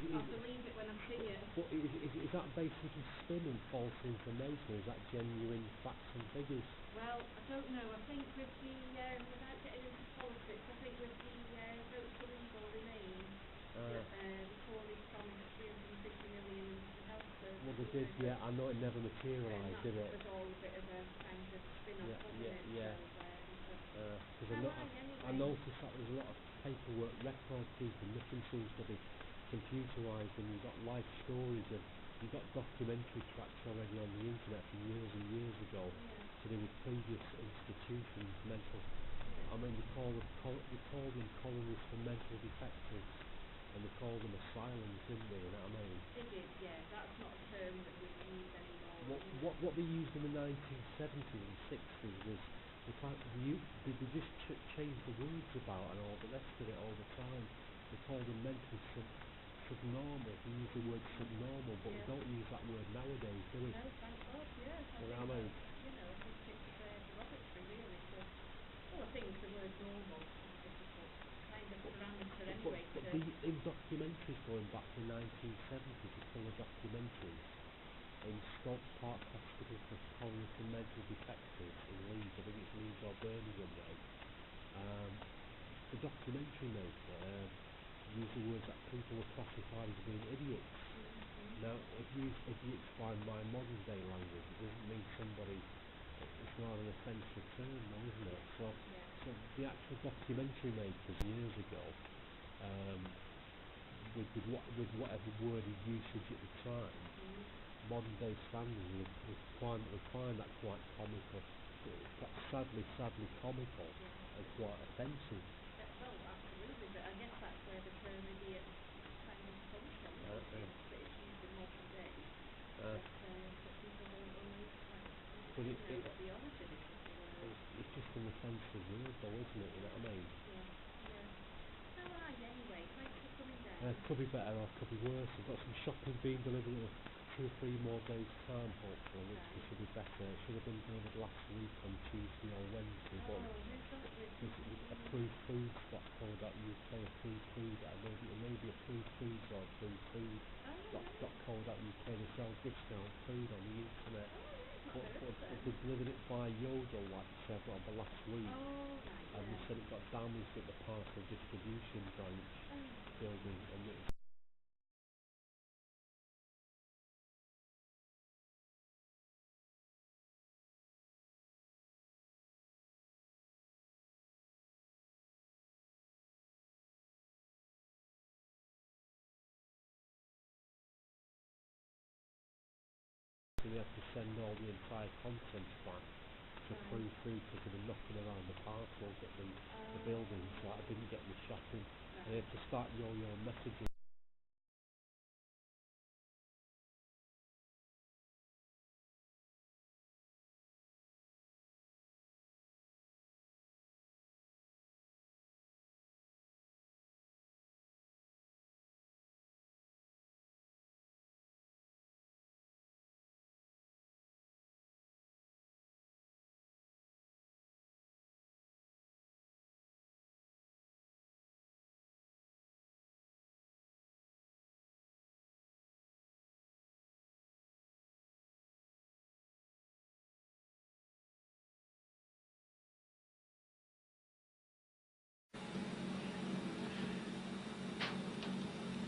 I'll believe it when I see it. But is that basically spin and false information, or is that genuine facts and figures? Well, I don't know. I think with the, without getting into politics, I think with the votes for legal remain, Corley promised 350 million to health services. Well, they did, yeah. I know it never materialised, did it? That was all a bit of a kind of spin-off, wasn't it? Yeah. Because I noticed that there's a lot of paperwork, record keeping. Nothing seems to be computerised, and you've got life stories, and you've got documentary tracks already on the internet from years and years ago to do with previous institutions, mental. I mean, they call them colonies for mental defectives, and they call them asylums, didn't they? You know what I mean? They did, yeah. That's not a term that we use anymore. What they used in the 1970s and 60s was the fact that they just changed the words about and all the rest of it all the time. They call them mentally subnormal. We use the word subnormal, but we don't use that word nowadays, do we? No, thank God, yes. You know what I mean? I think it's derogatory, really. Well, I think the word normal is a difficult kind of parameter anyway. But in documentaries going back to 1970, the full of documentaries in Stoke Park Hospital for Colonies for Mental Defectives in Leeds, I think it's Leeds or Birmingham way. The documentary maker used the words that people were classified as being idiots. Now, if you explain my modern day language, it doesn't mean somebody. It's not an offensive term, though, isn't it? So the actual documentary makers years ago, with whatever word in usage at the time, modern day standards would find that quite comical, quite sadly comical, and quite offensive. Well, absolutely, but I guess that's where the term idiot kind of comes from, that it's used in modern day, but people don't know what the origin is of the word. It's just an offensive word, though, isn't it? You know what I mean? Yeah. Alright, anyway, thanks for coming down. Could be better or could be worse. I've got some shopping being delivered in 2 or 3 more days' time, hopefully, which should be better. It should have been delivered last week on Tuesday or Wednesday, but it's approved foods.co.uk, approved food, it may be approved foods or approved food.co.uk. They sell discount food on the internet, but they delivered it by Yodel, like I said, last week, and they said it got damaged at the parcel distribution branch building, and it so they had to send all the entire contents back to approved food because they were knocking around the parcels at the building, so I didn't get the shopping, and they had to start your messaging.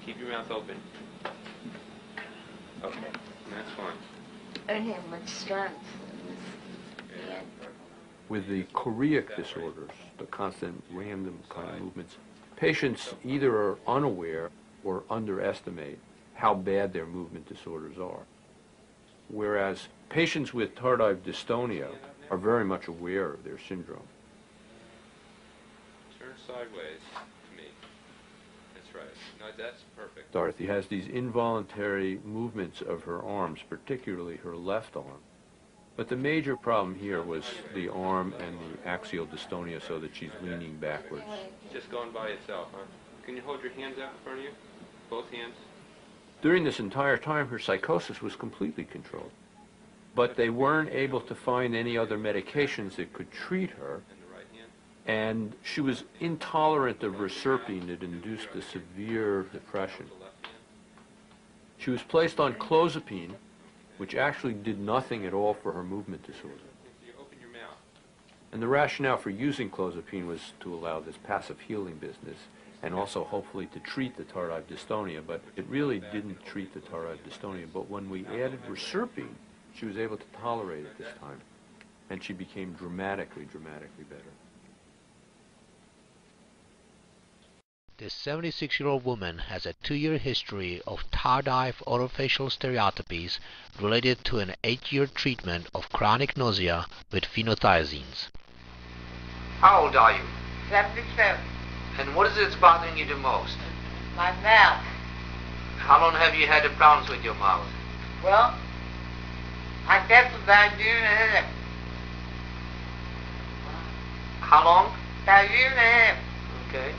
Keep your mouth open. Okay, that's fine. I don't have much strength. With the choreic disorders, the constant random kind of movements, patients either are unaware or underestimate how bad their movement disorders are. Whereas patients with tardive dystonia are very much aware of their syndrome. Turn sideways to me. That's right. No, that's perfect. Dorothy has these involuntary movements of her arms, particularly her left arm. But the major problem here was the arm and the axial dystonia, so that she's leaning backwards. Just going by itself, huh? Can you hold your hands out in front of you? Both hands? During this entire time, her psychosis was completely controlled. But they weren't able to find any other medications that could treat her. And the right hand? And she was intolerant of reserpine that induced a severe depression. The left hand? She was placed on clozapine, which actually did nothing at all for her movement disorder. You open your mouth. And the rationale for using clozapine was to allow this passive healing business and also hopefully to treat the tardive dystonia, but it really didn't treat the tardive dystonia. But when we added reserpine, she was able to tolerate it this time, and she became dramatically better. This 76-year-old woman has a 2-year history of tardive orofacial stereotypies related to an 8-year treatment of chronic nausea with phenothiazines. How old are you? 77. And what is it that's bothering you the most? My mouth. How long have you had the problems with your mouth? Well, I guess about a year and a half. How long? About a year and a half. Okay.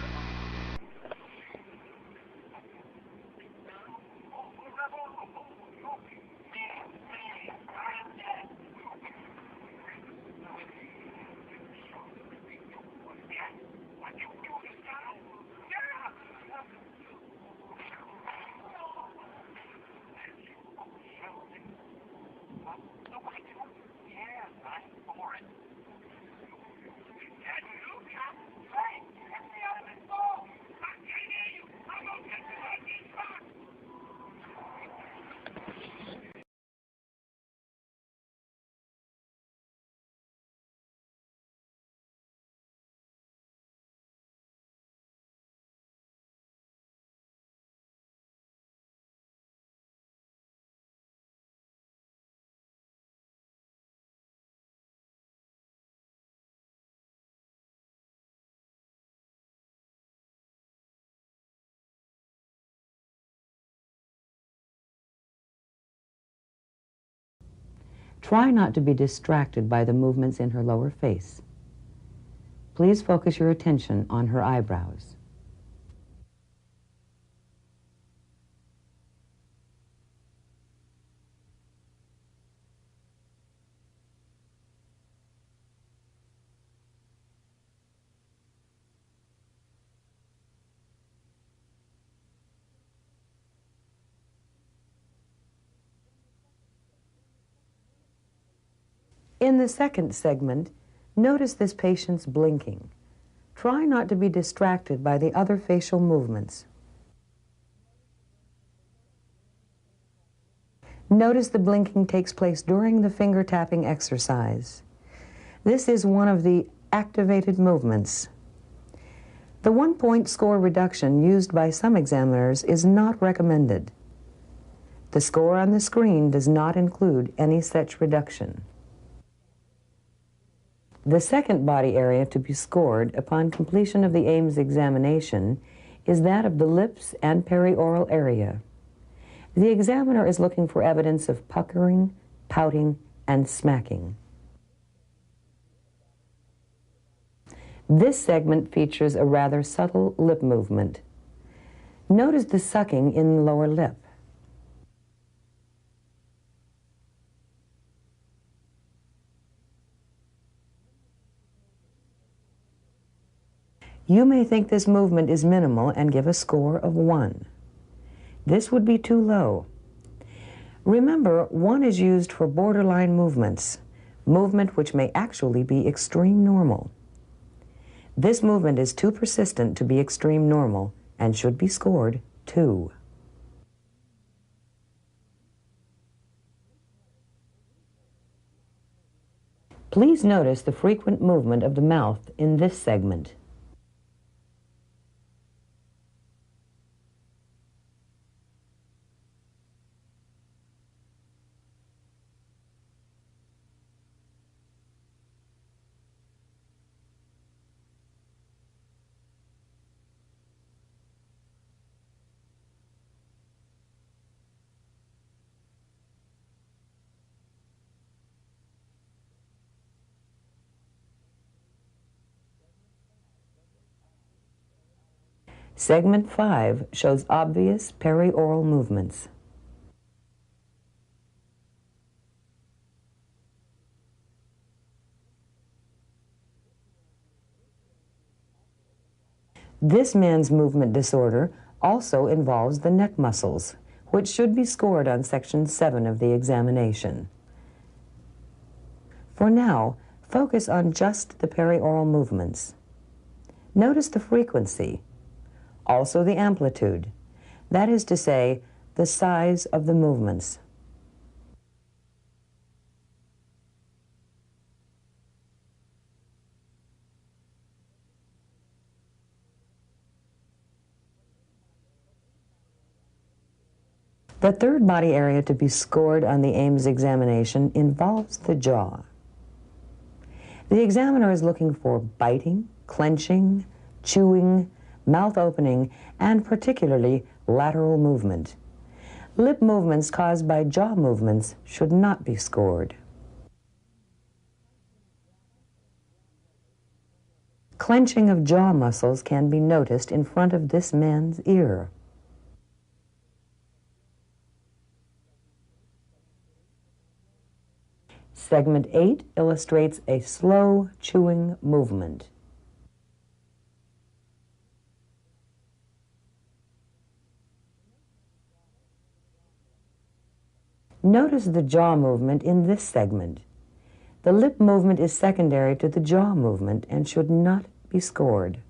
Try not to be distracted by the movements in her lower face. Please focus your attention on her eyebrows. In the second segment, notice this patient's blinking. Try not to be distracted by the other facial movements. Notice the blinking takes place during the finger tapping exercise. This is one of the activated movements. The 1-point score reduction used by some examiners is not recommended. The score on the screen does not include any such reduction. The second body area to be scored upon completion of the Ames examination is that of the lips and perioral area. The examiner is looking for evidence of puckering, pouting, and smacking. This segment features a rather subtle lip movement. Notice the sucking in the lower lip. You may think this movement is minimal and give a score of 1. This would be too low. Remember, 1 is used for borderline movements, movement which may actually be extreme normal. This movement is too persistent to be extreme normal and should be scored 2. Please notice the frequent movement of the mouth in this segment. Segment 5 shows obvious perioral movements. This man's movement disorder also involves the neck muscles, which should be scored on Section 7 of the examination. For now, focus on just the perioral movements. Notice the frequency, also the amplitude, that is to say, the size of the movements. The third body area to be scored on the Ames examination involves the jaw. The examiner is looking for biting, clenching, chewing, mouth opening, and particularly lateral movement. Lip movements caused by jaw movements should not be scored. Clenching of jaw muscles can be noticed in front of this man's ear. Segment 8 illustrates a slow chewing movement. Notice the jaw movement in this segment. The lip movement is secondary to the jaw movement and should not be scored.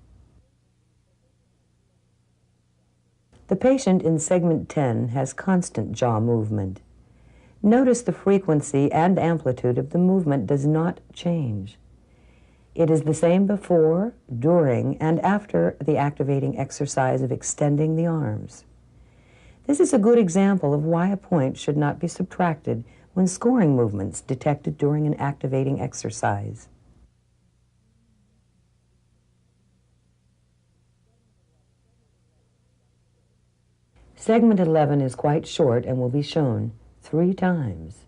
The patient in segment 10 has constant jaw movement. Notice the frequency and amplitude of the movement does not change. It is the same before, during, and after the activating exercise of extending the arms. This is a good example of why a point should not be subtracted when scoring movements detected during an activating exercise. Segment 11 is quite short and will be shown 3 times.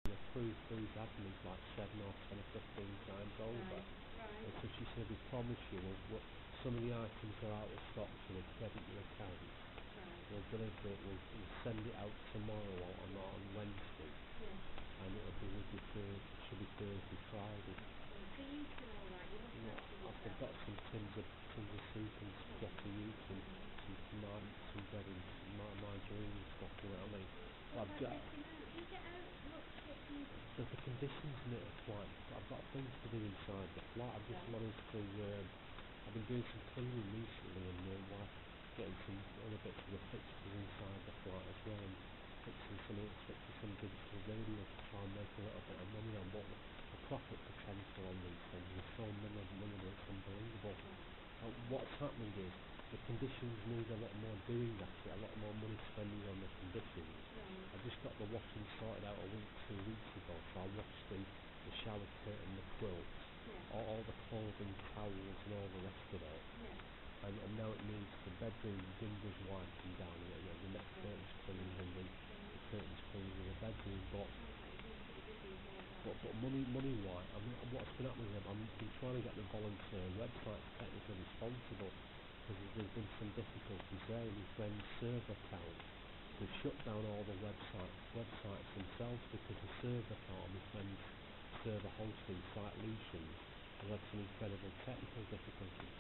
Approved these admins like 7 or 10 or 15 times over. And so she said, we promise you, some of the items are out of stock, so we'll credit your account. We'll deliver it, we'll send it out tomorrow or on Wednesday. And it'll be with you should be Thursday, Friday. I've got some tins of soup and spaghetti meat and some bread and some margarine and stuff, you know what I mean? I've got the conditions in it are quite, I've got things to do inside the flat. I've just managed to, I've been doing some cleaning recently and getting some other bits of the fixtures inside the flat as well, and fixing some digital radio to try and make a little bit of money on what the profit potential on these things is so minimal, it's unbelievable. What's happening is the conditions need a lot more doing, actually, a lot more money spending on the conditions. I just got the washing sorted out 2 weeks ago, so I washed the shower curtain, the quilts, all the clothing, towels and all the rest of it. And now it needs the bedroom windows wiping down, the next curtains cleaned and the curtains cleaned in the bedroom, but money-wise, I mean, what's been happening is I've been trying to get the volunteer website technically responsible, because there's been some difficulties there in my friend's server account. They've shut down all the websites themselves because the server account on my friend's server hosting Psychiatric has had some incredible technical difficulties.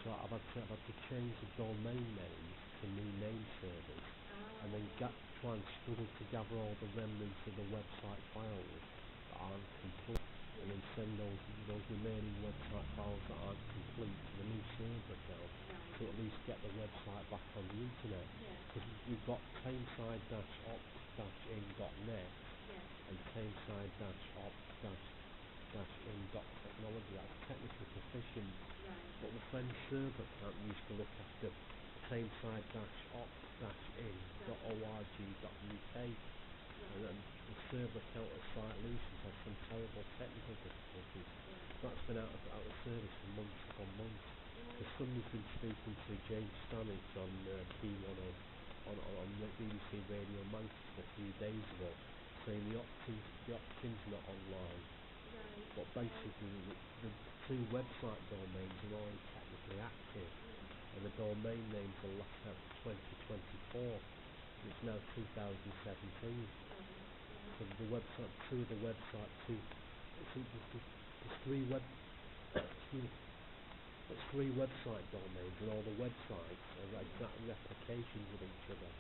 So I've had to change the domain names to new name servers, and then try and struggle to gather all the remnants of the website files that aren't complete, and then send those remaining website files that aren't complete to the new server account, to at least get the website back on the internet. Because we've got tameside-opt-in.net and tameside-opt-in.technology. That's technically proficient, but the friend's server account used to look after tameside-opt-in.org.uk, and then the server account of Psychiatric had some terrible technical difficulties. That's been out of service for months upon months. Because somebody's been speaking to James Stanich on P10 on BBC Radio Manchester a few days ago, saying the opt-in's not online. But basically, the two website domains are already technically active, and the domain names are left out to 2024. It's now 2017. So the website, there's three website domains, and all the websites are exact replications of each other.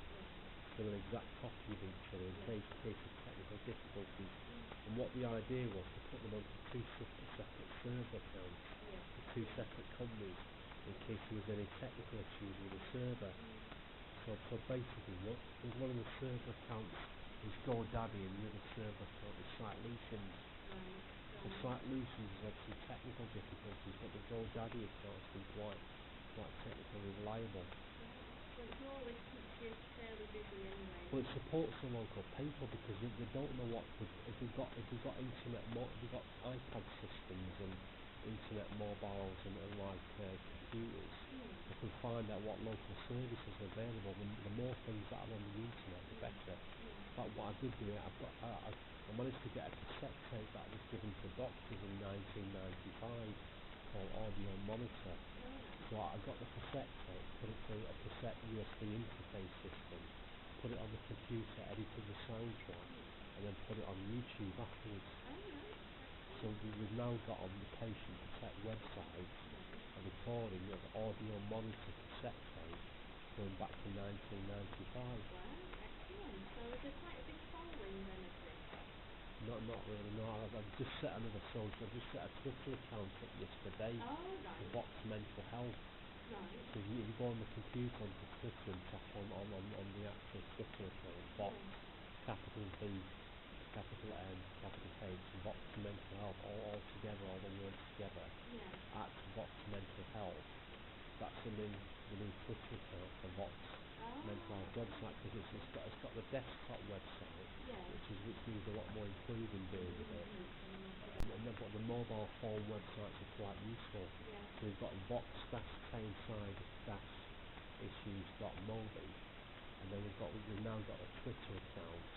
So an exact copy of each other in case of technical difficulties. And what the idea was to put them onto two separate server accounts for two separate companies in case there was any technical issues with the server. So basically, one of the server accounts is GoDaddy and the other server account is Psychiatric. So Psychiatric has had some technical difficulties, but the GoDaddy account has been quite technically reliable. So it's all this keeps you fairly busy anyway. Well, it supports the local people because they don't know what if we've got internet, if we've got iPad systems and internet mobiles and computers, they can find out what local services are available. The more things that are on the internet, the better. But what I did do, I managed to get a cassette tape that was given to doctors in 1995 called Audio Monitor. So I got the cassette tape, put it through a cassette USB interface system, put it on the computer, edited the soundtrack, and then put it on YouTube afterwards. So we've now got on the Patient Protect website a recording of Audio Monitor cassette tape going back to 1995. Wow, excellent. So is there quite a big following then of this? Not really, no. I've just set a Twitter account up yesterday for Vox Mental Health. Right. So if you go on the computer onto Twitter and tap on the actual Twitter account, Vox, capital V, capital N, capital H, Vox Mental Health, all together, all the words together, at Vox Mental Health. That's the new Twitter account for Vox Mental Health website, because it's got the desktop website, which needs a lot more improving doing with it. But the mobile phone websites are quite useful. So we've got vox-tainside-issues.mobi, and then we've now got a Twitter account.